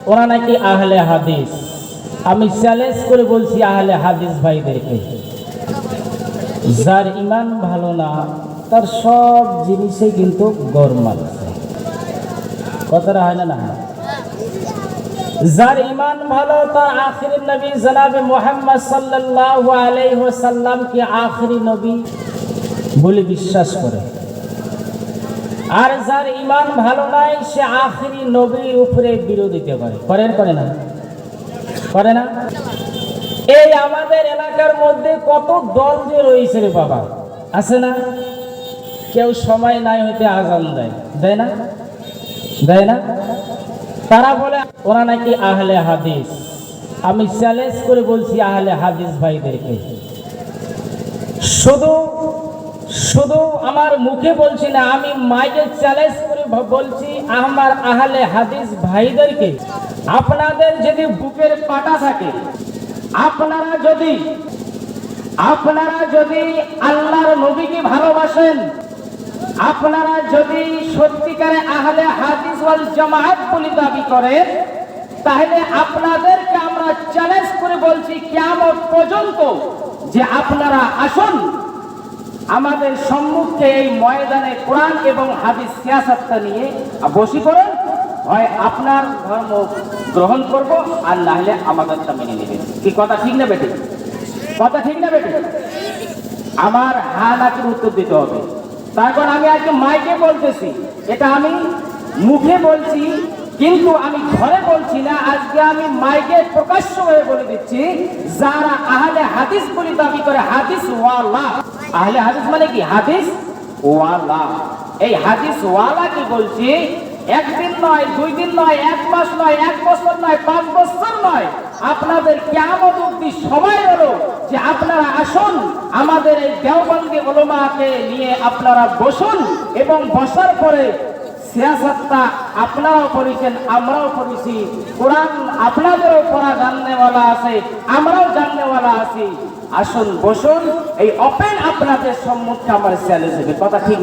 ওরা নাকি আহলে হাদিস। আমি চ্যালেঞ্জ করে বলছি আহলে হাদিস ভাইদেরকে, যার ইমান ভালো না তার সব জিনিসে কিন্তু গরমাল আছে। কথাটা হয় না? যার ইমান ভালো তার আখিরি নবী জনাবে মুহাম্মদ সাল্লাল্লাহু আলাইহি ওয়াসাল্লাম কে আখিরি নবী বলে বিশ্বাস করে। আর যার ইমান ভালো নাই সে আখিরি নবীর উপরে বিরোধিতা করে না? এই আমাদের এলাকার মধ্যে কত দল যে রয়েছে রে বাবা, আছে না? কেউ সময় নাই হইতে আজান দেয় না? তারা বলে ওরা নাকি আহলে হাদিস। আমি চ্যালেঞ্জ করে বলছি আহলে হাদিস ভাইদেরকে, শুধু আমার মুখে বলছি না, আমি মাইকে চ্যালেঞ্জ করে বলছি আমার আহলে হাদিস ভাইদেরকে, আপনাদের যদি বুকের পাটা থাকে, আপনারা যদি আল্লাহর নবীকে ভালোবাসেন, আপনারা যদি সত্যিকারে আহলে হাদিস ওয়াল জামাআত বলে দাবি করেন, তাহলে আপনাদেরকে আমরা চ্যালেঞ্জ করে বলছি কিয়ামত পর্যন্ত যে আপনারা আসুন আমাদের সম্মুখে এই ময়দানে কোরআন এবং হাদিস সিয়াসাতটা নিয়ে বসি করেন, হয় আপনার ধর্ম গ্রহণ করব আর না হলে আমাদেরটা মেনে নেবেন। কি কথা ঠিক না বেটি? আমার হ্যাঁ নাকি উত্তর দিতে হবে। তারপর আমি আজকে মাইকে বলতেছি, এটা আমি মুখে বলছি কিন্তু আমি ঘরে বলছি না, আজকে আমি মাইকে প্রকাশ্য হয়ে বলে দিচ্ছি, যারা আহলে হাদিস বলে দাবি করে, হাদিস ওয়ালা, আহলে হাদিস মানে কি? হাদিস ওয়ালা। এই হাদিস ওয়ালা কি বলছি, একদিন নয়, 2 দিন নয়, 1 মাস নয়, 1 বছর নয়, 5 বছর নয়, আপনাদের কিয়ামত অবধি সময় হলো যে আপনারা আসুন আমাদের এই দেওবন্দি উলামাকে নিয়ে আপনারা বসুন, এবং বসার পরে সিয়াসাতটা আপনারাও করেছেন, আমরাও করেছি, কোরআন আপনাদেরও পড়া জাননেওয়ালা আছে, আমরাও জাননেওয়ালা আছি, আসুন বসুন, এই ওপেন আপনাদের সম্মুখে আমার চ্যালেঞ্জ হবে। কথা ঠিক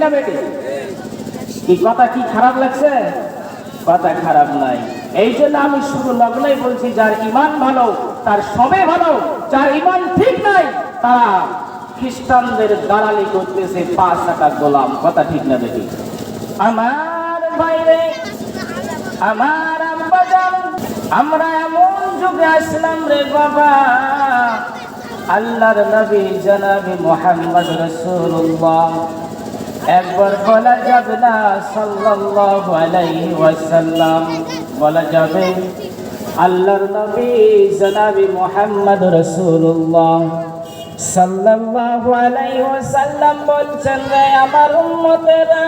না বেটি? কি কথা কি খারাপ লাগছে? কথা খারাপ নাই। এই জন্য আমি শুধু লগ্নই বলছি, যার ইমান ভালো তার সবে ভালো, যার ইমান ঠিক নাই তারা খ্রিস্টানদের দালালি করতেছে, 5 টাকা গোলাম। কথা ঠিক না বেটি? আমার বাইরে, আমার আব্বাজান, আমরা এমন যুগে আসলাম রে বাবা, আল্লাহর নবী জনাবে মুহাম্মদ রাসূলুল্লাহ একবার বলা যাবে না সাল্লাল্লাহু আলাইহি ওয়াসাল্লাম, বলা যাবে আল্লাহর নবী জনাবে মুহাম্মদ রাসূলুল্লাহ সাল্লাল্লাহু আলাইহি ওয়াসাল্লাম বলছেন, রে আমার উম্মতেরা,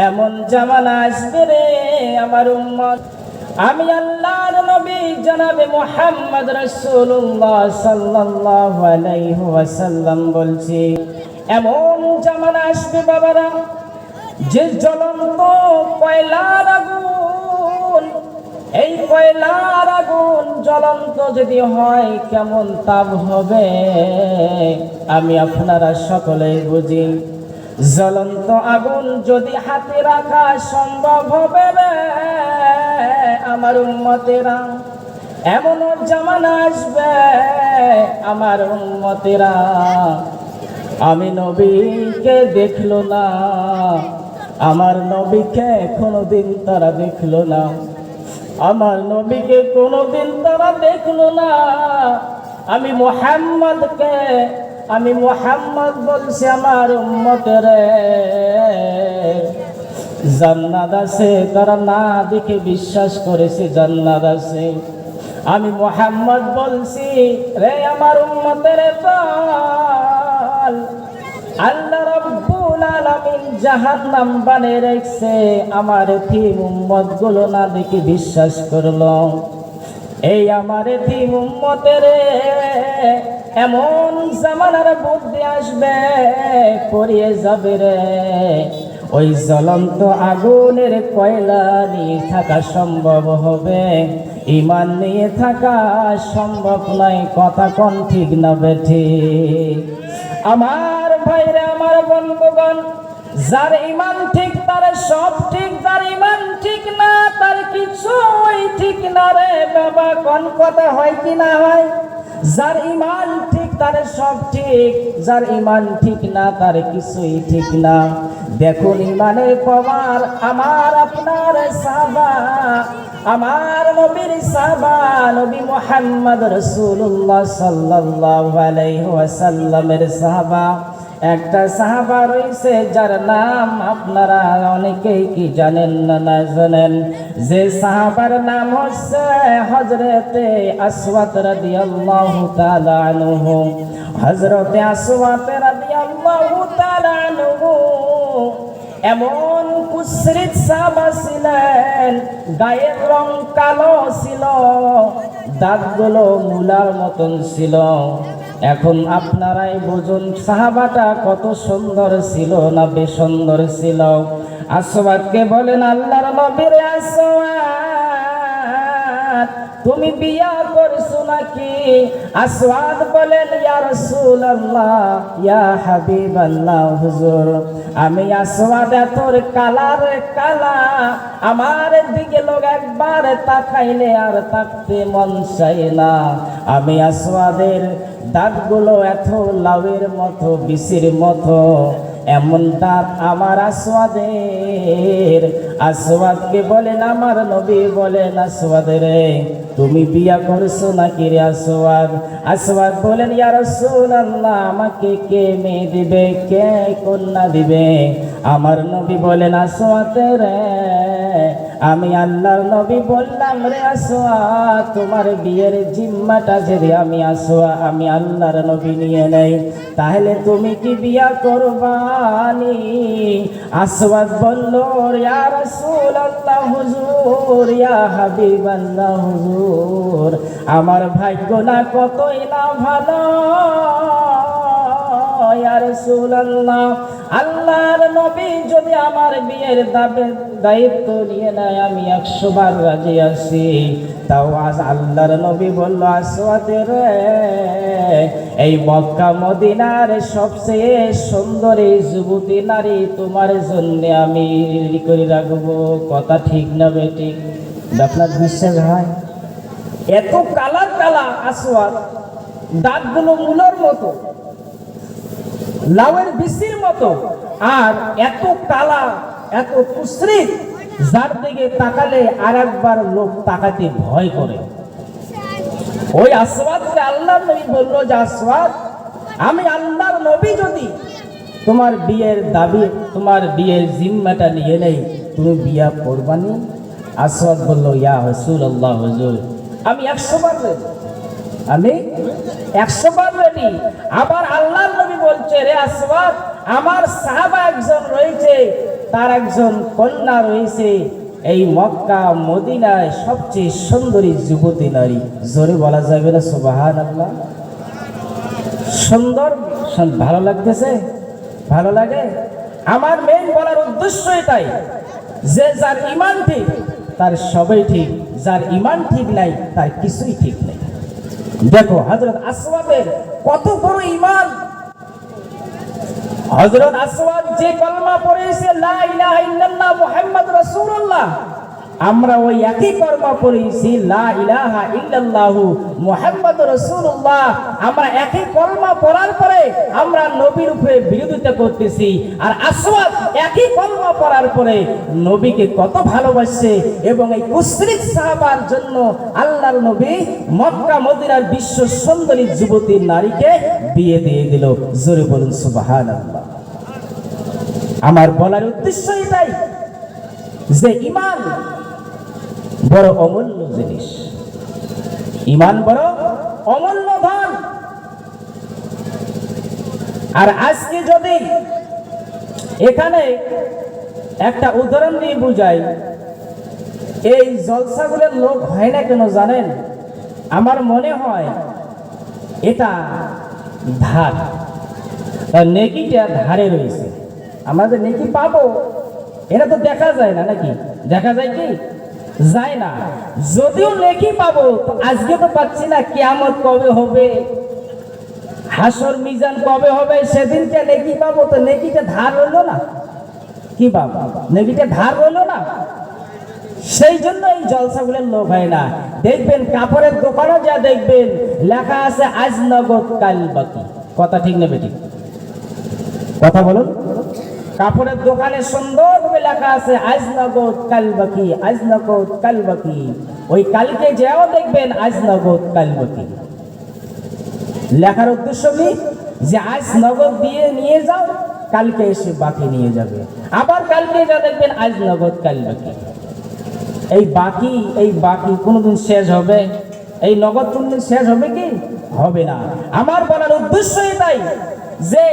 এমন জামানা আসবে রে আমার উম্মত, আমি আল্লাহর নবী জনাবে মুহাম্মদ রাসূলুল্লাহ সাল্লাল্লাহু আলাইহি ওয়াসাল্লাম বলছি, এমন জামানা আসবে বাবারা, যে জ্বলন্ত কয়লার আগুন, এই কয়লার আগুন জ্বলন্ত যদি হয় কেমন তাপ হবে আমি আপনারা সকলেই বুঝি। জ্বলন্ত আগুন যদি হাতে রাখা সম্ভব হবে রে আমার উম্মতেরা, এমন জামানা আসবে আমার উম্মতেরা, আমি নবীকে দেখলো না, আমার নবীকে কোনোদিন তারা দেখলো না, আমার নবীকে কোনোদিন তারা দেখলো না, আমি মুহাম্মদ বলছি আমার উম্মতেরে জান্নাত আছে, তারা না দেখে বিশ্বাস করেছে জান্নাত আছে। আমি মুহাম্মদ বলছি রে আমার উম্মতেরে চল, আল্লাহ রাব্বুল আলামিন জাহান্নাম বানিয়ে রেখেছে, আমার এতিম উম্মত গুলো না দেখে বিশ্বাস করলো। এই আমার এতিম উম্মতেরে এমন জামানার বুদ্ধি আসবে, পড়িয়ে যাবে রে, ওই জ্বলন্ত আগুনের কয়লা নিয়ে থাকা সম্ভব হবে, ইমান নিয়ে থাকা সম্ভব নয়। কথা কোন ঠিক না বেঠি? আমার ভাইরা, আমার বন্ধুগণ, যার ইমান ঠিক তার সব ঠিক, যার ইমান ঠিক না তার কিছুই ঠিক না রে বাবা। কোন কথা হয় কি না হয়? যার ইমান ঠিক তার সব ঠিক, যার ইমান ঠিক না তার কিছুই ঠিক না। দেখুন ইমানের পাওয়ার আমার আপনার সাহাবা, আমার নবীর সাহাবা, নবী মুহাম্মদ রাসূলুল্লাহ সাল্লাল্লাহু আলাইহি ওয়াসাল্লামের সাহাবা। একটা সাহাবা রয়েছে যার নাম আপনারা অনেকেই কি জানেন না না জানেন, যে সাহাবার নাম হচ্ছে হযরতে আসওয়াদ রাদিয়াল্লাহু তাআলা আনহু। হযরতে আসওয়াদ রাদিয়াল্লাহু তাআলা আনহু এমন কুসরিত সাহাবা ছিলেন, গায়ের রং কালো ছিল, দাঁতগুলো মূলার মতন ছিল। এখন আপনারাই বুঝুন সাহাবাটা কত সুন্দর ছিল না বেসুন্দর ছিল। আসওয়াদকে বলেন, আল্লাহর নবীর আসওয়াদ তুমি বিয়া করছো নাকি? আসওয়াদ বলেন, ইয়া রাসূলুল্লাহ, ইয়া হাবিবাল্লাহ, হুজুর আমি আসওয়াদ তোর কালার কালা, আমার দিকে লোক একবার তাকাইলে আর তাকতে মন চাই না। আমি আসওয়াদের দাঁতগুলো এত লাউয়ের মতো, বিচির মতো, এমন দাঁত আমার আসওয়াদের। আসওয়াদকে বলেন, আমার নবী বলেন, আসওয়াদ রে তুমি বিয়া করছো নাকি রে আসওয়াদ? আসওয়াদ বলেন, ইয়া রাসূলুল্লাহ আমাকে কে মেয়ে দিবে, কে কন্যা দিবে? আমার নবী বলেন, আসওয়াদ রে আমি আল্লাহর নবী বললাম রে আসওয়াদ তোমার বিয়ের জিম্মাটা যদি আমি আল্লাহর নবী নিয়ে নেই, তাহলে তুমি কি বিয়া করবানি? আসওয়াদ বলল, ইয়া রাসূলুল্লাহ, হুজুর, ইয়া হাবিবাল্লাহ, হুজুর আমার ভাগ্য না কতই না ভালো। ইয়া রাসূলুল্লাহ, আল্লাহর নবী যদি আমার বিয়ের দায়িত্ব নিয়ে নেয় আমি 100 বার রাজি আছি। তাও আজ আল্লাহর নবী বলল, আসওয়াদ রে এই মক্কা মদিনার সবচেয়ে সুন্দর এই যুবতী নারী তোমার জন্য আমি করে রাখবো। কথা ঠিক না বেঠিক? আপনার বিশ্বাস হয়? এত কালার কালা আসওয়াদ, দাঁতগুলো মূলার মতো, লাউয়ের বিচির মতো, আর এত কালা, এত কুসরিত, যার দিকে তাকালে আর একবার লোক তাকাতে ভয় করে। ওই আসওয়াদকে আল্লাহর নবী বলল যে, আসওয়াদ আমি আল্লাহর নবী যদি তোমার বিয়ের দাবি, তোমার বিয়ের জিম্মাটা নিয়ে নেই, তুমি বিয়া করবানি? আসওয়াদ বলল, ইয়া রাসূলুল্লাহ, হুজুর আমি 100 বার রেডি, আমি 100 বার রেডি। আবার আল্লাহর নবী বলছে, রে আসওয়াদ আমার সাহাবা একজন রয়েছে, তার একজন কন্যা রয়েছে এই মক্কা মদিনায় সবচেয়ে সুন্দরী যুবতী নারী। জোরে বলা যাবে না সুবহানাল্লাহ? সুন্দর, ভালো লাগতেছে? ভালো লাগে? আমার মেইন বলার উদ্দেশ্য এটাই যে যার ইমান ঠিক তার সবই ঠিক, যার ইমান ঠিক নাই তার কিছুই ঠিক নেই। দেখো হযরত আসওয়াদের কত বড় ইমান। হযরত আসওয়াদ যে কলমা পড়েছে লা ইলাহা ইল্লাল্লাহ মুহাম্মদ রাসূলুল্লাহ, আমরা ওই একই কলমা পড়েছি লা ইলাহা ইল্লাল্লাহু মুহাম্মাদুর রাসূলুল্লাহ। আমরা একই কলমা পড়ার পরে আমরা নবীর উপরে বিরোধিতা করতেছি, আর আসওয়াদ একই কলমা পড়ার পরে নবীকে কত ভালোবাসে, এবং এই কুসরিত সাহাবার জন্য আল্লাহর নবী মক্কা মদিনার বিশ্ব সুন্দরী যুবতী নারীকে বিয়ে দিয়ে দিল। জোরে বলুন সুবহানাল্লাহ। আমার বলার উদ্দেশ্য এটাই যে ইমান বড় অমূল্য জিনিস, ইমান বড় অমূল্য ধন। আর আজকে যদি এখানে একটা উদাহরণ দিয়ে বুঝাই, এই জলসাগুলোর লোক হয় না কেন জানেন? আমার মনে হয় এটা ধার, নেকিটা ধারে রয়েছে। আমরা যে নেকি পাবো এটা তো দেখা যায় না, নাকি দেখা যায়? কি যায় না। যদিও নেকি পাবো তো আজকে তো পাচ্ছি না, কিয়ামত কবে হবে, হাসর মিজান কবে হবে, সেদিনকে নেকি পাবো, তো নেকিটা ধার হলো না। কি বাবা নেকিটা ধার রইল না, সেই জন্য এই জলসাগুলোর লোভ হয় না। দেখবেন কাপড়ের দোকানে যা দেখবেন লেখা আছে আজ নগদ কাল বাকি। কথা ঠিক নেবে ঠিক কথা বলুন। কাপড়ের দোকানে সুন্দরভাবে লেখা আছে আজ নগদ কাল বাকি, আজ নগদ কাল বাকি। ওই কালকে যাও দেখবেন আজ নগদ কাল বাকি। লেখার উদ্দেশ্য কি? যে আজ নগদ দিয়ে নিয়ে যাও, কালকে এসে বাকি নিয়ে যাবে। আবার কালকে যা দেখবেন আজ নগদ কাল বাকি। এই বাকি কোনোদিন শেষ হবে? এই নগদ কোনদিন শেষ হবে কি? হবে না। আমার বলার উদ্দেশ্য এটাই যে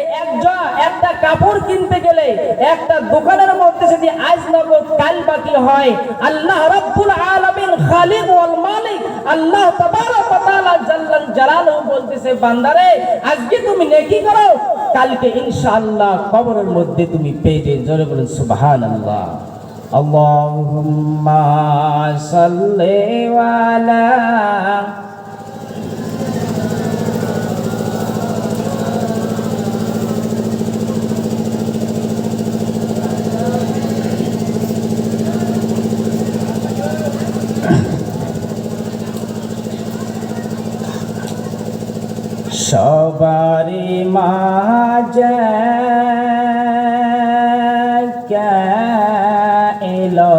একটা কাপড় কিনতে গেলে একটা দোকানের মধ্যে যদি আজ নগদ কাল বাকি হয়, আল্লাহ রাব্বুল আলামিন খালিক ওয়াল মালিক আল্লাহ তাবারক ওয়া তাআলা জাল্লাল জালালুহু বলতেছে, বান্দারে আজকে তুমি নেকি করো, কালকে ইনশাআল্লাহ কবরের মধ্যে তুমি পেয়ে যাবে। জোরে বলুন সুবহানাল্লাহ। আল্লাহুম্মা সাল্লি আলা সবারি মাঝে এলো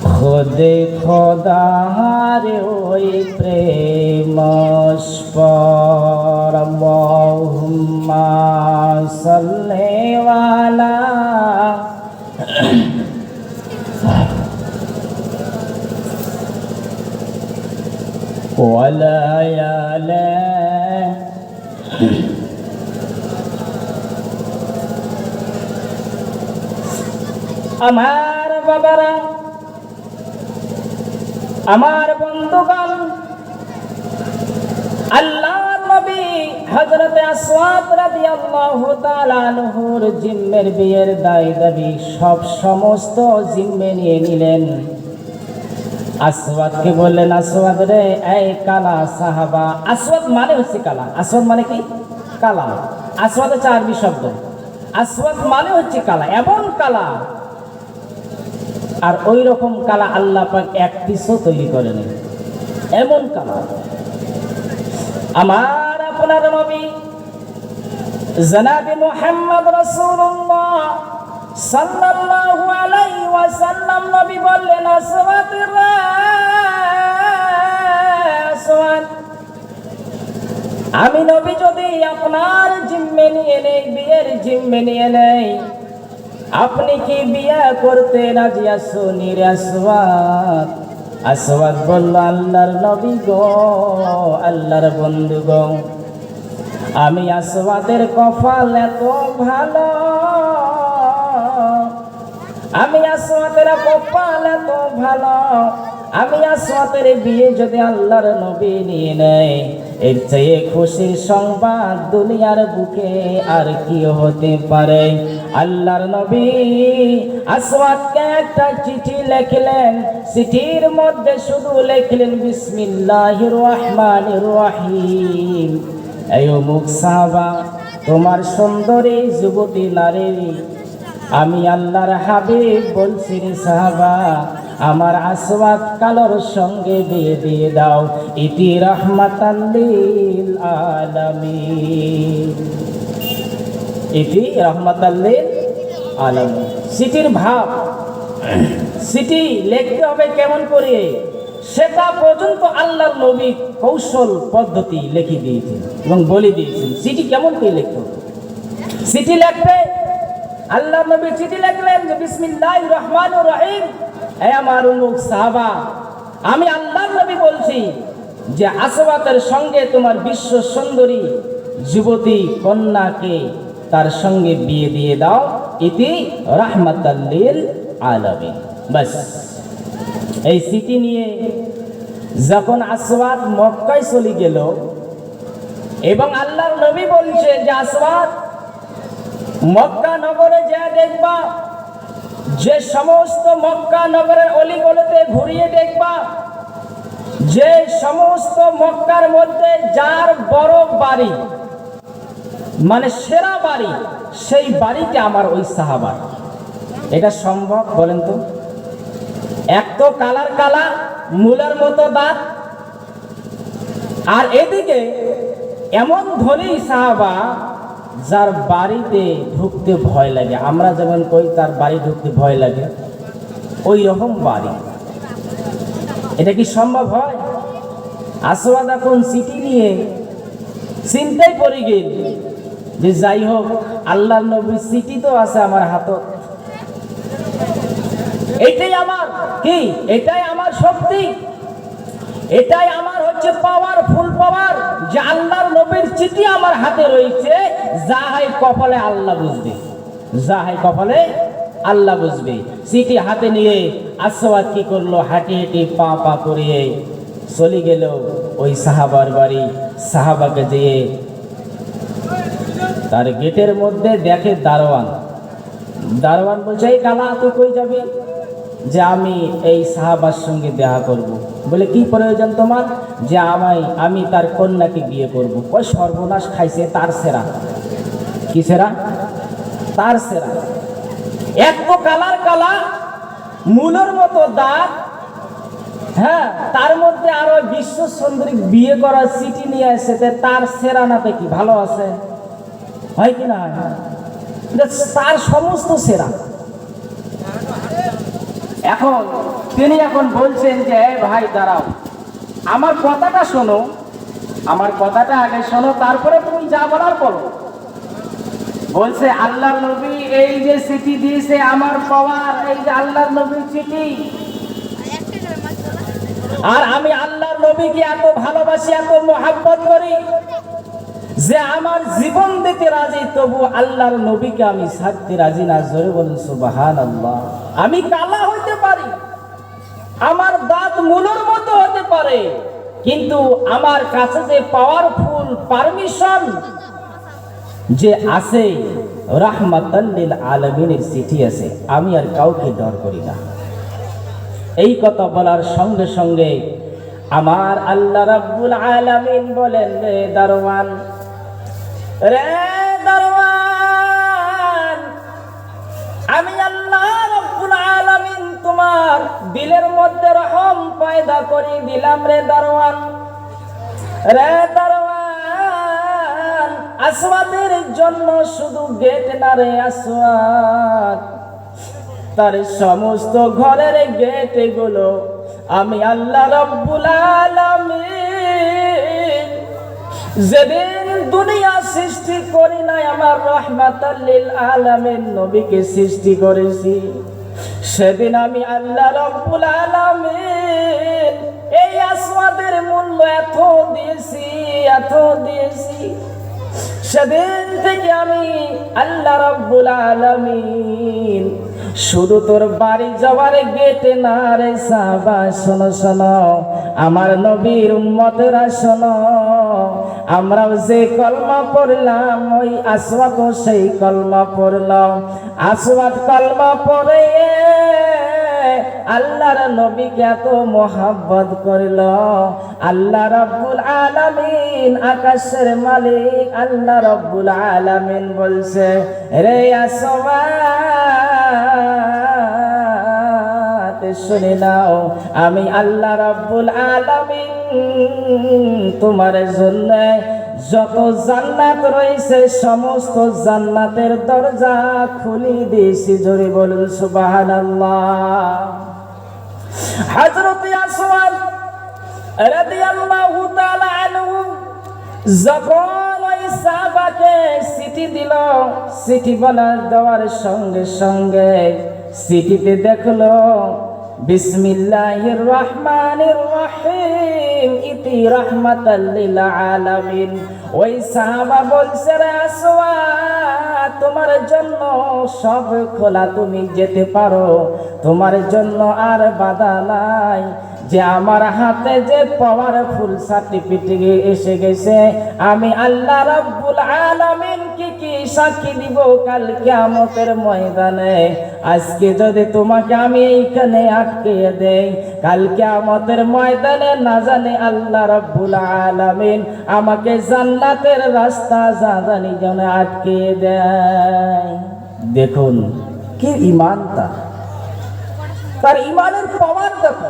খোদে খোদার ওই প্রেম স্পর। আল্লাহুম্মা সাল্লি আলা ওয়ালা আলা আমার বাবারা, আমার বন্ধুগণ, আল্লাহর নবী হযরত আসওয়াদ রাদিয়াল্লাহু তাআলা আনহুর জিম্মের বিয়ের দায় দাবি সব সমস্ত জিম্মে নিয়ে নিলেন। আসওয়াদকে বললেন, আসওয়াদ রে, এই কালা সাহাবা। আসওয়াদ মানে হচ্ছে কালা। আসওয়াদ মানে কি? কালা। আসওয়াদ হচ্ছে আরবি শব্দ। আসওয়াদ মানে হচ্ছে কালা, এমন কালা, আর ওই রকম কালা আল্লাহ পাক এক পিসও তৈরি করেনি, এমন কালা। আমার আপনার নবী জনাবে মুহাম্মদ রাসূলুল্লাহ সাল্লাল্লাহু আলাইহি ওয়াসাল্লাম নবী বললেন, আসওয়াদ রে, আসওয়াদ, আমি নবী যদি আপনার জিম্মে নিয়ে নেই, বিয়ের জিম্মে নিয়ে নেই, আপনি কি বিয়ে করতে রাজি আছেন? আসওয়াদ আসওয়াদ বলল, আল্লাহর নবী গো, আল্লাহর বন্ধু গো, আমি আসওয়াদের কপাল এত ভালো, আমি আসওয়াদের কপাল এত ভালো, আমি আসওয়াদের বিয়ে যদি আল্লাহর নবী নিয়ে নেয়, এর চেয়ে খুশির সংবাদ দুনিয়ার বুকে আর কি হতে পারে? আল্লাহর নবী আসওয়াদকে একটা চিঠি লিখলেন। চিঠির মধ্যে শুধু লিখলেন, বিসমিল্লাহির রহমানির রহিম। এই অমুক সাহাবা, তোমার সুন্দরী যুবতী নারী, আমি আল্লাহর হাবিব বলছি রে সাহাবা, আমার আসওয়াদ কালোর সঙ্গে বিয়ে দিয়ে দাও। ইতি রাহমাতাল লিল আলামিন, ইতি রাহমাতাল লিল আলামিন। চিঠির ভাব, চিঠি লিখতে হবে কেমন করে সেটা পর্যন্ত আল্লাহর নবী কৌশল পদ্ধতি লিখে দিয়েছেন এবং বলে দিয়েছেন চিঠি কেমন করে লিখতে হবে। চিঠি লিখতে আল্লাহর নবী চিঠি লিখলেন যে, বিসমিল্লাহির রহমানির রহিম, হে আমার অমুক সাহাবা, আমি আল্লাহর নবী বলছি যে আসওয়াদের সঙ্গে তোমার বিশ্ব সুন্দরী যুবতী কন্যাকে তার সঙ্গে বিয়ে দিয়ে দাও। ইতি রাহমাতাল লিল আলামিন। বাস, এই চিঠি নিয়ে যখন আসওয়াদ মক্কায় চলে গেল এবং আল্লাহর নবী বলছে যে, আসওয়াদ, মক্কা নগরে যা দেখবা, যে সমস্ত মক্কা নগরের অলিগলিতে ঘুরিয়ে দেখবা, যে সমস্ত মক্কার মধ্যে যার বড় বাড়ি, মানে সেরা বাড়ি, সেই বাড়িতে আমার ওই সাহাবার। এটা সম্ভব বলেন তো? এক তো কালার কালা, মূলার মতো দাঁত, আর এদিকে এমন ধনী সাহাবা যার বাড়িতে ঢুকতে ভয় লাগে। আমরা যেমন কই তার বাড়ি ঢুকতে ভয় লাগে, ওই রকম বাড়ি। এটা কি সম্ভব হয়? আসওয়াদ এখন চিঠি নিয়ে চিন্তায় পড়ে গেল যে যাই হোক, আল্লাহর নবীর চিঠি তো আছে আমার হাতত, এটাই আমার কি, এটাই আমার শক্তি, এটাই আমার হচ্ছে পাওয়ারফুল পাওয়ার, যে আল্লাহর নবীর চিঠি আমার হাতে রয়েছে। যা হয় কপালে আল্লাহ বুঝবে, যা হয় কপালে আল্লাহ বুঝবে। চিঠি হাতে নিয়ে আসওয়াদ কি করলো, হাঁটি হাঁটি পা পা করে চলে গেল ওই সাহাবার বাড়ি। সাহাবাকে যেয়ে তার গেটের মধ্যে দেখে দারোয়ান। দারোয়ান বলছে, এই কালা তুই কই যাবি? যে আমি এই সাহাবার সঙ্গে দেখা করব। বলে কি প্রয়োজন তোমার? যে আমি তার কন্যাকে বিয়ে করব। ওই সর্বনাশ খাইছে, তার সেরা। কি সেরা? তার সেরা। এক তো কালার কালা, মূলের মতো দাঁত, হ্যাঁ, তার মধ্যে আরো বিশ্ব সুন্দরী বিয়ে করার চিঠি নিয়ে এসেছে। তার সেরা নাতে কি ভালো আছে? হয় কি না? তার সমস্ত সেরা। এখন তিনি এখন বলছেন যে ভাই দাঁড়াও, আমার কথাটা শোনো, আমার কথাটা আগে শোনো, তারপরে তুমি যা বলার করো। বলছে আল্লাহর নবী এই যে চিঠি দিয়েছে আমার পাওয়ার, এই যে আল্লাহর নবীর চিঠি, আর আমি আল্লাহর নবীকে এত ভালোবাসি, এত মহব্বত করি যে আমার জীবন দিতে রাজি, তবু আল্লাহর নবীকে আমি ছাড়তে রাজি না। জোরে বলুন সুবহানাল্লাহ। আমি কালা হইতে পারি, আমার দাঁত মূলের মতো হতে পারে, কিন্তু আমার কাছে যে পাওয়ারফুল পারমিশন যে আছে, রাহমাতাল লিল আলামিনের চিঠি আছে, আমি আর কাউকে ডর করি না। এই কথা বলার সঙ্গে সঙ্গে আমার আল্লাহ রাব্বুল আলামিন বলেন, রে দারওয়ান, রে দারওয়ান, আমি আল্লাহ রাব্বুল আলামিন তোমার দিলের মধ্যে রহম পয়দা করে দিলাম। রে দারওয়ান, রে দারওয়ান, আসওয়াদের জন্য শুধু গেট না রে আসওয়াদ, তার সমস্ত ঘরের গেট গুলো আমি আল্লাহ রাব্বুল আলামিন যেদিন দুনিয়া সৃষ্টি করি নাই, আমার রাহমাতাল লিল আলামিন নবীকে সৃষ্টি করেছি, সেদিন আমি আল্লাহ রাব্বুল আলামিন এই আসওয়াদের মূল্য এত দিয়েছি, এত দিয়েছি। সেদিন থেকে আমি আল্লাহ রাব্বুল আলামিন শুধু তোর বাড়ি যাওয়ার গেটে না রে সাহাবা, শোনো শোনো আমার নবীর উম্মতেরা শোনো, আমরাও যে কলমা পড়লাম ওই আসওয়াদও সেই কলমা পড়লাম। আসওয়াদ কলমা পড়ে আল্লাহর নবীকে এত মহব্বত করল। আল্লাহ রাব্বুল আলামিন, আকাশের মালিক আল্লাহ রাব্বুল আলামিন বলছে, রে আসওয়াদ শুনে নাও, আমি আল্লাহ রাব্বুল আলামিন তোমার জন্য যত জান্নাত রয়েছে সমস্ত জান্নাতের দরজা খুলে দিয়েছি। জোরে বলুন সুবহানাল্লাহ। হযরত আসওয়াদ রাদিয়াল্লাহু তাআলা আনহু যখন ওই সাহাবাকে চিঠি দিল, চিঠি দেওয়ার সঙ্গে সঙ্গে চিঠিতে দেখলো বিসমিল্লাহির রহমানির রহিম ইতি রাহমাতাল লিল আলামিন। ওই সাহাবা বলছে, রে আসওয়াদ, তোমার জন্য সব খোলা, তুমি যেতে পারো, তোমার জন্য আর বাধা নাই। যে আমার হাতে যে পাওয়ারফুল সার্টিফিকেট এসে গেছে, আমি আল্লাহ রাব্বুল আলামিন কি সাক্ষী দিব কাল কিয়ামতের ময়দানে। আজকে যদি তোমাকে আমি এইখানে আটকে দেই, কাল কিয়ামতের ময়দানে না জানে আল্লাহ রাব্বুল আলামিন আমাকে জান্নাতের রাস্তা জানি যেন আটকে দেয়। দেখুন কি ঈমান, তার ঈমানের পাওয়ার দেখো।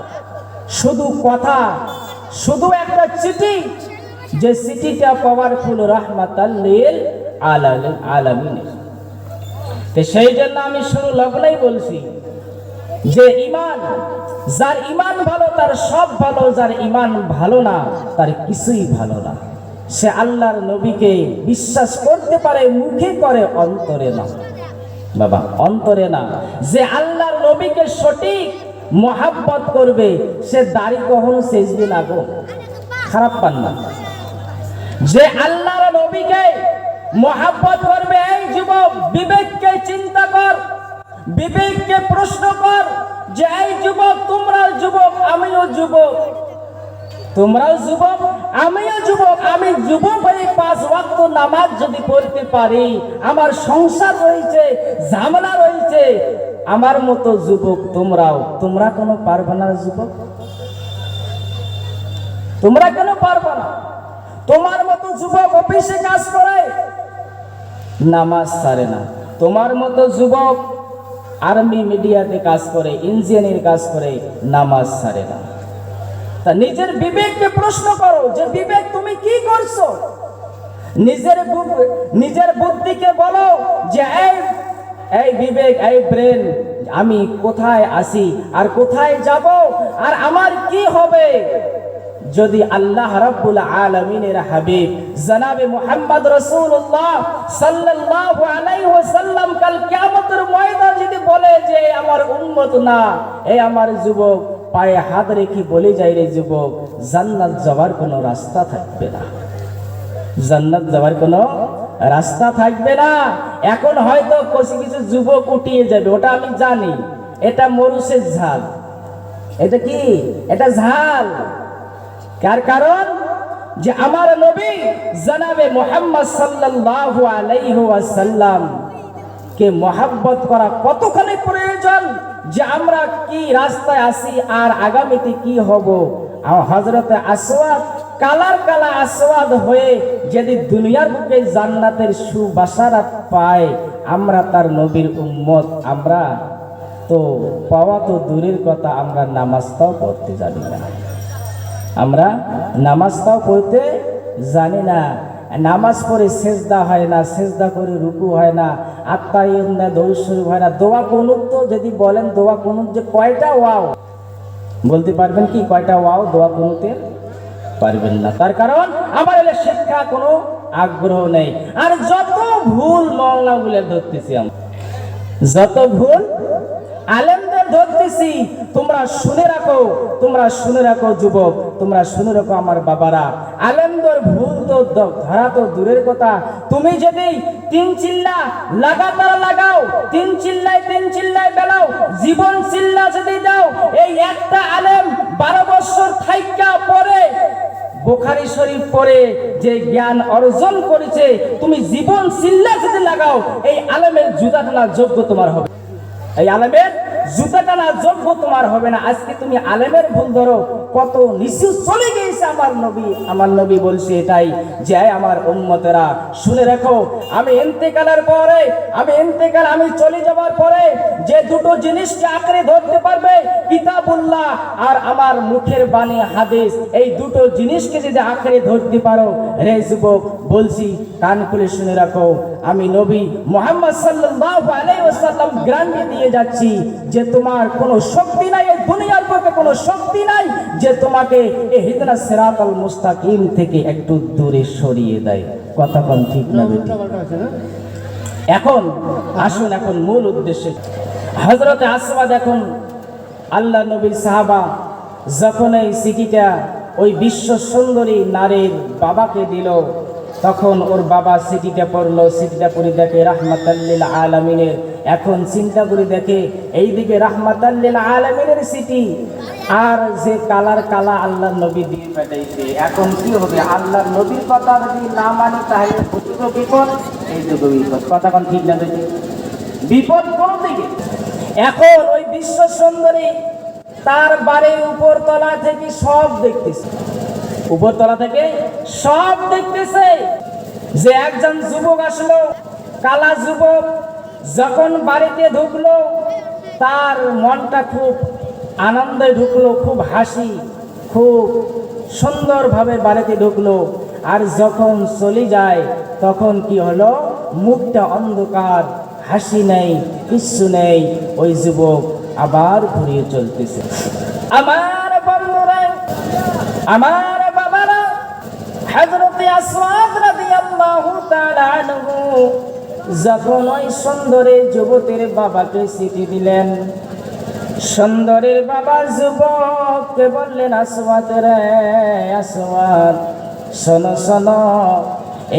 শুধু কথা, শুধু একটা চিঠি, যে চিঠিটা পাওয়ারফুল রাহমাতাল লিল আলামিন। তো সেই জন্য আমি শুরু লগ্নেই বলছি যে ঈমান, যার ঈমান ভালো তার সব ভালো, যার ঈমান ভালো না তার কিছুই ভালো না। সে আল্লাহর নবীকে বিশ্বাস করতে পারে, মুখে করে, অন্তরে না বাবা, অন্তরে না। যে আল্লাহর নবীকে সঠিক মহাব্বত করবে সে দাড়ি কখনো সেজবে না গো, খারাপ পান না। যে আল্লাহর নবীকে মহাব্বত করবে, এই যুবক বিবেককে চিন্তা কর, বিবেককে প্রশ্ন কর যে এই যুবক, তোমরাও যুবক আমিও যুবক, তোমরাও যুবক আমিও যুবক। আমি যুবক হয়ে 5 ওয়াক্ত নামাজ যদি পড়তে পারি, আমার সংসার রয়েছে, ঝামেলা রয়েছে, আমার মতো যুবক তোমরাও, তোমরা কেন পারবে না যুবক? তোমরা কেন পারবে না? তোমার মতো যুবক অফিসে কাজ করে, নামাজ ছাড়ে না। তোমার মতো যুবক আর্মি মিডিয়াতে কাজ করে, ইঞ্জিনিয়ারিং কাজ করে, নামাজ ছাড়ে না। তা নিজের বিবেককে প্রশ্ন করো যে বিবেক তুমি কি করছো? নিজের বুদ্ধিকে বলো যে এই বিবেক, এই ব্রেন, আমি কোথায় আসি আর কোথায় যাব আর আমার কি হবে যদি আল্লাহ রাব্বুল আলামিনের হাবিব জনাবে মুহাম্মদ রাসূলুল্লাহ সাল্লাল্লাহু আলাইহি ওয়াসাল্লাম কাল কিয়ামতের ময়দান যদি বলে যে আমার উম্মত না, এই আমার যুবক, পায়ে হাত রেখে বলে যাই রে যুবক, জান্নাত যাওয়ার কোনো রাস্তা থাকবে না, জান্নাত যাওয়ার কোনো রাস্তা থাকবে না। এখন হয়তো কিছু যুবক উঠিয়ে যাবে, ওটা আমি জানি, এটা মরুচের ঝাল। এটা কি? এটা ঝাল। কার কারণ? যে আমার নবী জনাবে মুহাম্মদ সাল্লাল্লাহু আলাইহি ওয়াসাল্লাম কে মহব্বত করা কতখানি প্রয়োজন, যে আমরা কি রাস্তায় আসি আর আগামীতে কি হব। হযরতে আসওয়াদ কালা আসওয়াদ হয়ে যদি দুনিয়ার বুকে জান্নাতের সুবাসারাত পায়, আমরা তার নবীর উম্মত, আমরা তো পাওয়া তো দূরের কথা, আমরা নামাজটাও পড়তে জানি না, আমরা নামাজটাও পড়তে জানি না। নামাজ পড়ে সেজদা হয় না, সেজদা করে রুকু হয় না, আত্মাইয়্যা দরুদ শরীফ হয় না। দোয়া কুনুত তো যদি বলেন, দোয়া কুনুত যে কয়টা ওয়াও বলতে পারবেন কি? কয়টা ওয়াও দোয়া কুনুতের? পারবেন না। তার কারণ আমার এলে শিক্ষা কোনো আগ্রহ নেই। আর যত ভুল মওলানা ধরতেছি, আমরা যত ভুল আলেমদের ধরতেছি, তোমরা শুনে রাখো, তোমরা শুনে রাখো যুবক, তোমরা শুনে রাখো আমার বাবারা, আলেমদের ভুল তো ধরা তো দূরের কথা, তুমি যদি 3 চিল্লা লাগাতার লাগাও, 3 চিল্লায় বেলাও, জীবন চিল্লা যদি দাও, এই একটা আলেম 12 বছর থাইকা পরে বুখারী শরীফ পড়ে যে জ্ঞান অর্জন করেছে, তুমি জীবন চিল্লা যদি লাগাও, এই আলেমের জুতা টানার যোগ্য তোমার হবে, এই আলেমের জুতা টানার যোগ্য তোমার হবে না। আজকে তুমি আলেমের ভুল ধরো, কত নিচু চলে গিয়েছে আমার নবী বলছে এটাই যে আমার উম্মতেরা শুনে রাখো, আমি ইন্তেকালের পরে, আমি চলে যাওয়ার পরে যে দুটো জিনিসকে আঁকড়ে ধরতে পারবে, কিতাবুল্লাহ আর আমার মুখের বাণী হাদিস, এই দুটো জিনিসকে যদি আঁকড়ে ধরতে পারো, রে যুবক বলছি কান খুলে শুনে রাখো, আমি নবী মুহাম্মদ সাল্লাল্লাহু আলাইহি ওয়াসাল্লাম গ্যারান্টি দিয়ে যাচ্ছি যে তোমার কোনো শক্তি নাই, এই দুনিয়ার পক্ষে কোনো শক্তি নাই যে তোমাকে এই ইহদিনাস সিরাতাল মুস্তাকিম থেকে একটু দূরে সরিয়ে দেয়। কথা কোন ঠিক না বেটি? এখন আসুন, এখন মূল উদ্দেশ্যে। হযরতে আসওয়াদ, এখন আল্লাহ নবীর সাহাবা যখন এই চিঠিটা ওই বিশ্ব সুন্দরী নারীর বাবাকে দিল, তখন ওর বাবা চিঠিটা পড়লো, চিঠিটা পড়ে দেখে রাহমাতাল লিল আলামিনের। এখন চিন্তা করে দেখে এইদিকে রাহমাতাল লিল আলামিনের চিঠি, আর যে কালা আল্লাহর নবী দিয়ে পাঠাইছে। এখন কি হবে? আল্লাহর নবীর কথা যদি না মানি তাহলে দুটো বিপদ, এই দুটো বিপদ। কথা কোন ঠিক না? বিপদ কোন দিকে? এখন ওই বিশ্ব সুন্দরী তার বাড়ির উপরতলা থেকে সব দেখতেছে, উপরতলা থেকে সব দেখতেছে যে একজন যুবক আসলো, কালা যুবক যখন বাড়িতে ঢুকলো তার মনটা খুব আনন্দে ঢুকলো, খুব হাসি, খুব সুন্দরভাবে বাড়িতে ঢুকলো। আর যখন চলে যায় তখন কি হলো, মুখটা অন্ধকার, হাসি নেই, কিচ্ছু নেই। ওই যুবক আবার ঘুরিয়ে চলতেছে। আমার বন্ধুরা, আমার বাবারা, হযরত আসওয়াদ রাদিয়াল্লাহু তাআলা আনহু যখন ওই সুন্দরী যুবতীর বাবাকে চিঠি দিলেন, সুন্দরীর বাবা যুবককে বললেন, আসওয়াদ রে আসওয়াদ, শোনো শোনো,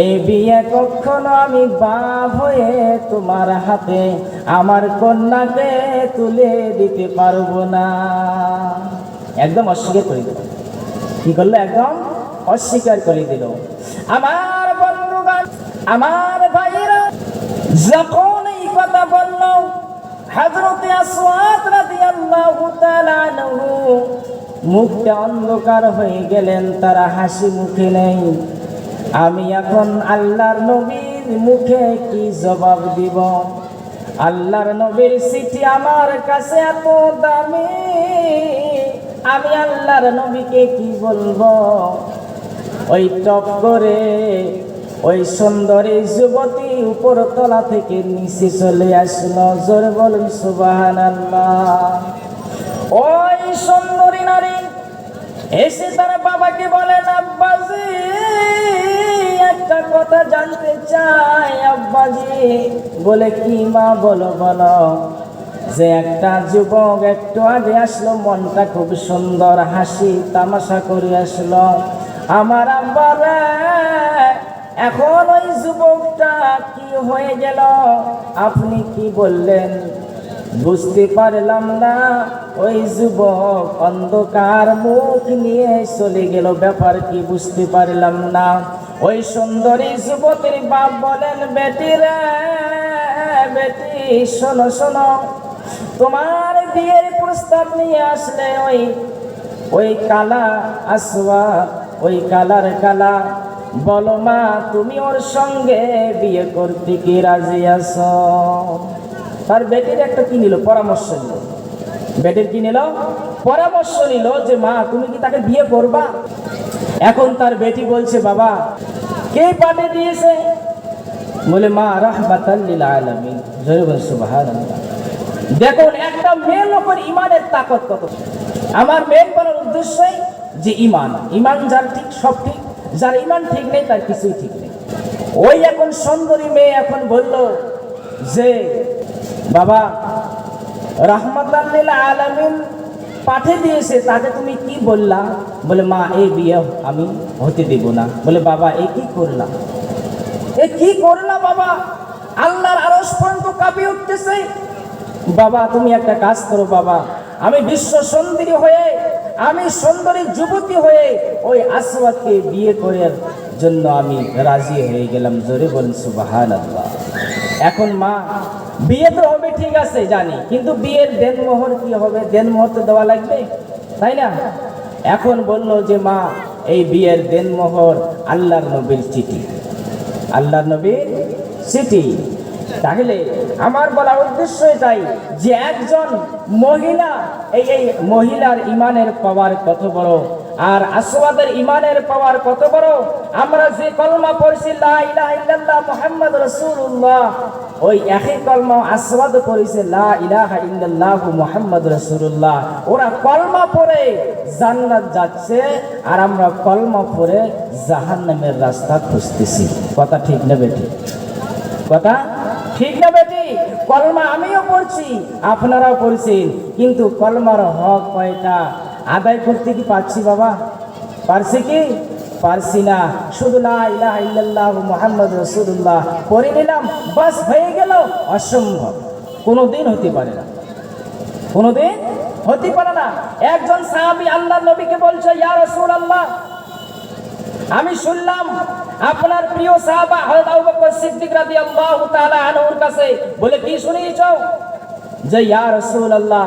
এই বিয়ে কখনো আমি বাপ হয়ে তোমার হাতে আমার কন্যাকে তুলে দিতে পারবো না। একদম অস্বীকার করে দিল। কি করলো? একদম অস্বীকার করে দিল। আমার বন্ধুগণ, আমার ভাইয়েরা, যখন এই কথা বলল হযরত আসওয়াদ রাদিয়াল্লাহু তাআলা আনহু মুখটা অন্ধকার হয়ে গেলেন, তারা হাসি মুখে নেই। আমি এখন আল্লাহর নবীর মুখে কি জবাব দিব? আল্লাহর নবীর চিঠি আমার কাছে এত দামি, আমি আল্লাহর নবীকে কি বলবো? ওই টপ করে ওই সুন্দরী যুবতী উপরতলা থেকে নিচে চলে আসলো। জোরে বলুন সুবহানাল্লাহ। ওই সুন্দরী নারী এসে তার বাবাকে বলেন, আব্বাজি একটা কথা জানতে চাই। আব্বাজি বলে, কি মা? বলো বলো। যে একটা যুবক একটু আগে আসলো, মনটা খুব সুন্দর, হাসি তামাশা করে আসলো। আমার আব্বারে, এখন ওই যুবকটা কি হয়ে গেল? আপনি কি বললেন? বুঝতে পারলাম না। ওই যুবক অন্ধকার মুখ নিয়ে চলে গেল, ব্যাপার কি বুঝতে পারলাম না। ওই সুন্দরী যুবতীর বাপ বলেন, বেটি রে বেটি, শোনো শোনো, তোমার বিয়ের প্রস্তাব নিয়ে আসলে ওই কালা আসওয়াদ, ওই কালার কালা, বলো মা তুমি ওর সঙ্গে বিয়ে করতে কি রাজি আছো? তার বেটির একটা কি নিল? পরামর্শ নিল। বেটির কি নিল? পরামর্শ নিল যে মা তুমি কি তাকে বিয়ে করবা? এখন তার বেটি বলছে, বাবা কে পাঠিয়ে দিয়েছে? বলে, মা রাহমাতাল লিল আলামিন। জয় বল সুবহানাল্লাহ। দেখুন একটা মেয়ের উপর ইমানের তাকত কত। আমার মেয়ের বলার উদ্দেশ্যই যে ইমান, ইমান যার ঠিক সব ঠিক, যার ইমান ঠিক নেই তার কিছুই ঠিক নেই। ওই এখন সুন্দরী মেয়ে এখন বলল যে, বাবা রাহমাতাল লিল আলামিন পাঠিয়ে দিয়েছে, তাকে তুমি কি বললা? বলে, মা এই বিয়ে আমি হতে দেব না। বলে, বাবা এ কি করলা? এ কি করলা বাবা? আল্লাহর আরশ পর্যন্ত কাঁপিয়ে উঠতেছে। বাবা তুমি একটা কাজ করো বাবা, আমি বিশ্ব সুন্দরী হয়ে, আমি সুন্দরী যুবতী হয়ে ওই আসওয়াদকে বিয়ে করার জন্য আমি রাজি হয়ে গেলাম। জোরে বলেন সুবহানাল্লাহ। এখন মা বিয়ে তো হবে ঠিক আছে জানি, কিন্তু বিয়ের দেনমোহর কি হবে? দেনমোহর তো দেওয়া লাগবে, তাই না? এখন বলল যে মা এই বিয়ের দেনমোহর আল্লাহর নবীর চিঠি, আল্লাহর নবীর চিঠি। তাহলে আমার বলার উদ্দেশ্য এটাই যে একজন মহিলা, এই মহিলার ইমানের পাওয়ার কত বড়, আর আসওয়াদের ইমানের পাওয়ার কত বড়। আমরা যে কলমা পড়ছি লা ইলাহা ইল্লাল্লাহ মুহাম্মাদুর রাসূলুল্লাহ, ওই একই কলমা আসওয়াদ পড়েছে লা ইলাহা ইল্লাল্লাহ মুহাম্মাদুর রাসূলুল্লাহ। ওরা কলমা পড়ে জান্নাত যাচ্ছে, আর আমরা কলমা পড়ে জাহান্নামের রাস্তা খুঁজতেছি। কথা ঠিক না বেটি? কথা ঠিক না বেটি? কলমা আমিও পড়ছি, আপনারাও পড়ছেন, কিন্তু কলমার হক কয়টা আদায় করতে কি পারছি বাবা? পারছি কি? পারছি না। শুধু লা ইলাহা ইল্লাল্লাহ মুহাম্মাদুর রাসূলুল্লাহ পড়ে নিলাম, বাস হয়ে গেল। অসম্ভব, কোনোদিন হতে পারে না, কোনোদিন হতে পারে না। একজন সাহাবী আল্লাহর নবীকে বলছে, ইয়া রাসূলুল্লাহ, আমি শুনলাম আপনার প্রিয় সাহাবা হযরত আবু বকর সিদ্দিক রাদিয়াল্লাহু তাআলা আনহুর কাছে। বলে, কি শুনিয়েছো? যে ইয়া রাসূলুল্লাহ,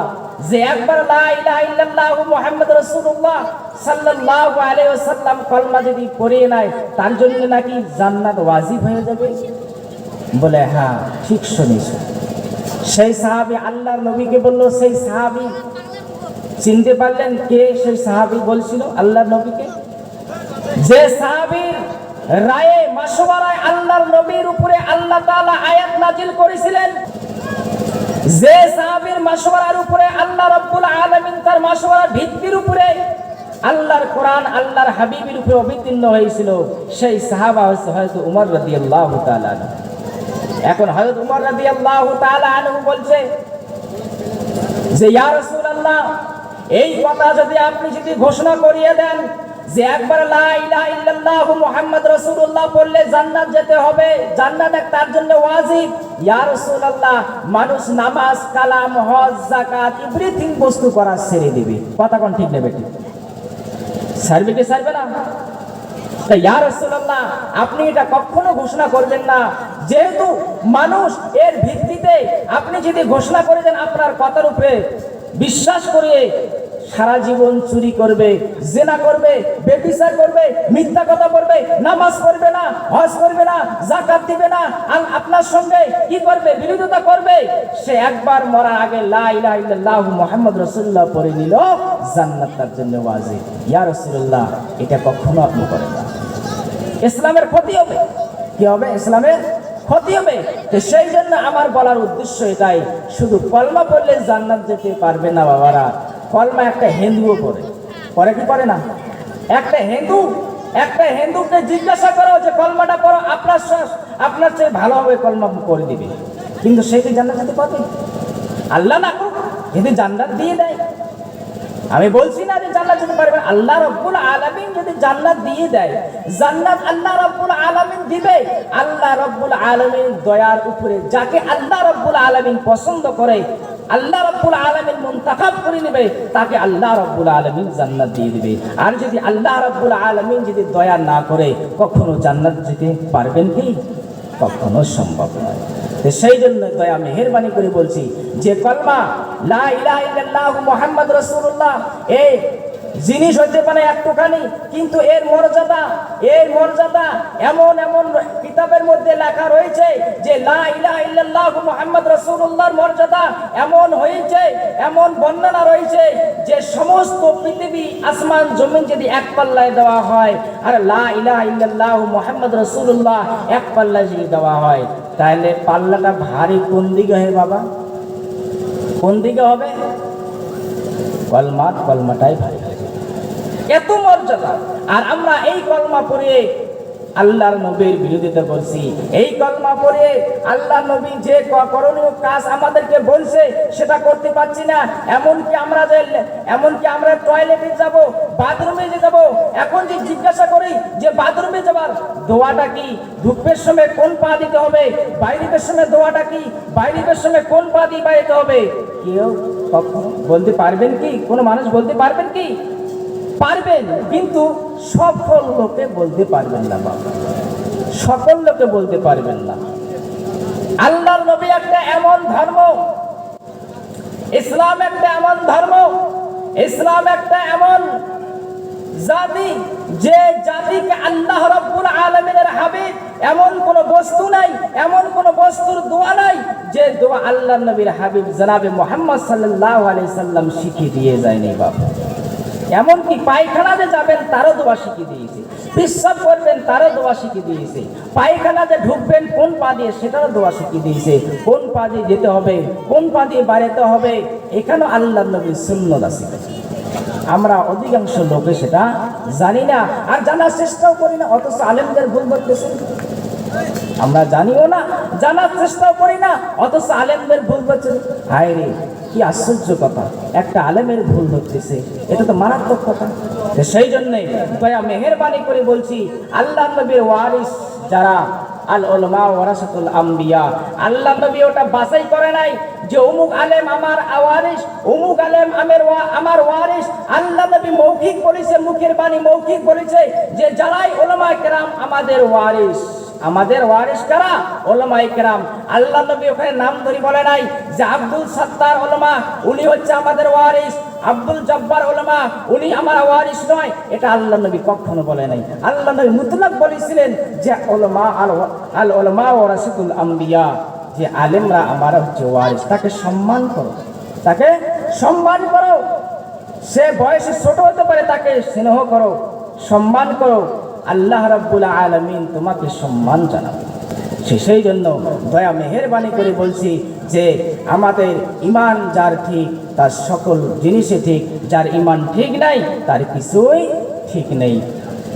যে একবার লা ইলাহা ইল্লাল্লাহ মুহাম্মাদুর রাসূলুল্লাহ সাল্লাল্লাহু আলাইহি ওয়াসাল্লাম কলমা যদি পড়ে নেয় তার জন্য নাকি জান্নাত ওয়াজিব হয়ে যাবে? বলে হ্যাঁ, ঠিক শুনেছো। সেই সাহাবী আল্লাহর নবীকে বলল, সেই সাহাবী চিনতে পারলেন কে সেই সাহাবী বলছিল আল্লাহর নবীকে? যে সাহাবীর রায়ে মাশওয়ারায় আল্লাহর নবীর উপরে আল্লাহ তাআলা আয়াত নাজিল করেছিলেন, যে সাহাবীর মাশওয়ারার উপরে আল্লাহ রাব্বুল আলামিন তার মাশওয়ারার ভিত্তির উপরে আল্লাহর কোরআন আল্লাহর হাবিবের উপরে অবতীর্ণ হয়েছিল, সেই সাহাবা হচ্ছে হযরত উমর রাদিয়াল্লাহু তাআলা আনহু। এখন হযরত উমর রাদিয়াল্লাহু তাআলা আনহু বলছে যে ইয়া রাসূলুল্লাহ, এই কথা যদি আপনি যদি ঘোষণা করিয়ে দেন যে একবার লা ইলাহা ইল্লাল্লাহ মুহাম্মাদুর রাসূলুল্লাহ পড়লে জান্নাত যেতে হবে, জান্নাত তার জন্য ওয়াজিব, ইয়া রাসূলুল্লাহ মানুষ নামাজ, কালাম, হজ, যাকাত এভরিথিং বস্তু করা ছেড়ে দিবে। কথা কোন ঠিক নেবে? ঠিক ছাড়বে কি ছাড়বে না? ইয়া রাসূলুল্লাহ আপনি এটা কখনো ঘোষণা করবেন না, যেহেতু মানুষ এর ভিত্তিতে আপনি যদি ঘোষণা করে দেন আপনার কথার উপরে বিশ্বাস করে সারা জীবন চুরি করবে, জিনা করবে, ব্যভিচার করবে, মিথ্যা কথা বলবে, নামাজ পড়বে না, হজ করবে না, যাকাত দিবে না, আর আপনার সঙ্গে কি করবে? বিরোধিতা করবে। সে একবার মরার আগে লা ইলাহা ইল্লাল্লাহ মুহাম্মাদুর রাসূলুল্লাহ পড়ে নিল, জান্নাত তার জন্য ওয়াজিব। ইয়া রাসূলুল্লাহ এটা কখনো আপনি করেন না, ইসলামের ক্ষতি হবে। কি হবে? ইসলামের ক্ষতি হবে। তো সেই জন্য আমার বলার উদ্দেশ্য এটাই, শুধু কলমা পড়লে জান্নাত যেতে পারবে না বাবারা। কলমা একটা হিন্দুও পড়ে, পড়ে কি পড়ে না? একটা হিন্দুকে জিজ্ঞাসা করো যে কলমাটা পড়ো, আপনার চেয়ে ভালো হবে কলমা করে দিবে, কিন্তু সে কি জান্নাত যেতে পারবে? আল্লাহ না করুক, যদি জান্নাত দিয়ে দেয়, আমি বলছি না যে জান্নাত যেতে পারবে, আল্লাহ রাব্বুল আলামিন যদি জান্নাত দিয়ে দেয়, জান্নাত আল্লাহ রাব্বুল আলামিন দিবে। আল্লাহ রাব্বুল আলামিন দয়ার উপরে যাকে আল্লাহ রাব্বুল আলামিন পছন্দ করে, আল্লাহ রাব্বুল আলামিন মুনতাখাব করে নেবে, তাকে আল্লাহ রাব্বুল আলামিন জান্নাত দিয়ে দিবে। আর যদি আল্লাহ রাব্বুল আলামিন যদি দয়া না করে, কখনো জান্নাত যেতে পারবেন কি? কখনো সম্ভব নয়। সেই জন্য দয়া মেহেরবানি করে বলছি যে কলমা লা ইলাহা ইল্লাল্লাহ মুহাম্মাদুর রাসূলুল্লাহ এই জিনিস হতে পারে একটুখানি, কিন্তু এর মর্যাদা এমন কিতাবের মধ্যে লেখা রয়েছে যে লা ইলাহা ইল্লাল্লাহ মুহাম্মাদুর রাসূলুল্লাহর মর্যাদা এমন হয়েছে, এমন বর্ণনা রয়েছে যে সমস্ত পৃথিবী আসমান জমিন যদি এক পাল্লায় দেওয়া হয় আর লা ইলাহা ইল্লাল্লাহ মুহাম্মাদুর রাসূলুল্লাহ এক পাল্লায় যদি দেওয়া হয়, তাহলে পাল্লাটা ভারী কোন দিকে হয় বাবা? কোন দিকে হবে? কলমাটাই ভারী, এত মর্যাদা। আর আমরা এই কলমা পড়ে আল্লাহর নবীর বিরোধিতা করছি, এই কলমা পড়ে আল্লাহ নবী যে করণীয় কাজ আমাদেরকে বলছে সেটা করতে পারছি না। এমনকি আমরা টয়লেটে যাব, বাথরুমে যাব, এখন যে জিজ্ঞাসা করি যে বাথরুমে যাবার দোয়াটা কি, ঢুকবের সময় কোন পা দিতে হবে, বাইরের সময় দোয়াটা কি, বাইরের সময় কোন পা দিয়ে বাইরেতে হবে, কেউ কখনো বলতে পারবেন কি? কোনো মানুষ বলতে পারবেন কি? পারবেন, কিন্তু সকল লোকে বলতে পারবেন না বাবা, সকল লোকে বলতে পারবেন না। আল্লাহর নবী একটা এমন ধর্ম, ইসলাম একটা এমন ধর্ম, ইসলাম একটা এমন জাতি যে জাতিকে আল্লাহ রাব্বুল আলামিনের হাবিব এমন কোন বস্তু নাই, এমন কোন বস্তুর দোয়া নাই যে দোয়া আল্লাহর নবীর হাবিব জনাবে মুহাম্মদ সাল্লাল্লাহু আলাইহি সাল্লাম শিখিয়ে দিয়ে যায়নি বাবা। এমনকি পায়খানাতে যাবেন তারও দোয়া শিখিয়ে দিয়েছে, পেশাব করবেন তারও দোয়া শিখিয়ে দিয়েছে, পায়খানাতে ঢুকবেন কোন পা দিয়ে সেটারও দোয়া শিখিয়ে দিয়েছে, কোন পা দিয়ে যেতে হবে, কোন পা দিয়ে বাড়াতে হবে, এখানেও আল্লাহর নবীর সুন্নাত আছে। আমরা অধিকাংশ লোকে সেটা জানি না আর জানার চেষ্টাও করি না, অথচ আলেমদের ভুল করতেছে। আমরা জানিও না, জানার চেষ্টাও করি না, অথচ আলেমদের ভুল করছে। হায় রে, কি আশ্চর্য কথা, একটা আলেমের ভুল ধরতেছে, এটা তো মারাত্মক কথা। সেই জন্যে দয়া মেহেরবানি করে বলছি, আল্লাহ নবীর ওয়ারিস যারা আল উলামা ওয়ারাসাতুল আম্বিয়া, আল্লাহ নবী ওটা বাছাই করে নাই যে অমুক আলেম আমার ওয়ারিস, অমুক আলেম আমার ওয়ারিস। আল্লাহ নবী মৌখিক বলেছে, মুখের বাণী মৌখিক বলেছে যে যারাই উলামা কেরাম আমাদের ওয়ারিস, আমাদের ওয়ারিস কারা? উলামায়ে কেরাম। আল্লাহ নবী ওখানে নাম ধরে বলে নাই যে আব্দুল সাত্তার উলামা উনি হচ্ছে আমাদের ওয়ারিস, আব্দুল জব্বার উলামা উনি আমার ওয়ারিস নয়, এটা আল্লাহ নবী কখনো বলে নাই। আল্লাহ নবী মুতলাক বলেছিলেন যে উলামা আল উলামা ওয়ারাসাতুল আম্বিয়া, যে আলেমরা আমার হচ্ছে ওয়ারিস, তাকে সম্মান করো, তাকে সম্মান করো। সে বয়সে ছোট হতে পারে, তাকে স্নেহ করো, সম্মান করো। আল্লাহ রাব্বুল আলামিন তোমাকে সম্মান জানাবে। সেই জন্য দয়া মেহেরবানি করে বলছি যে আমাদের ইমান যার ঠিক তার সকল জিনিসে ঠিক, যার ইমান ঠিক নাই তার কিছুই ঠিক নেই।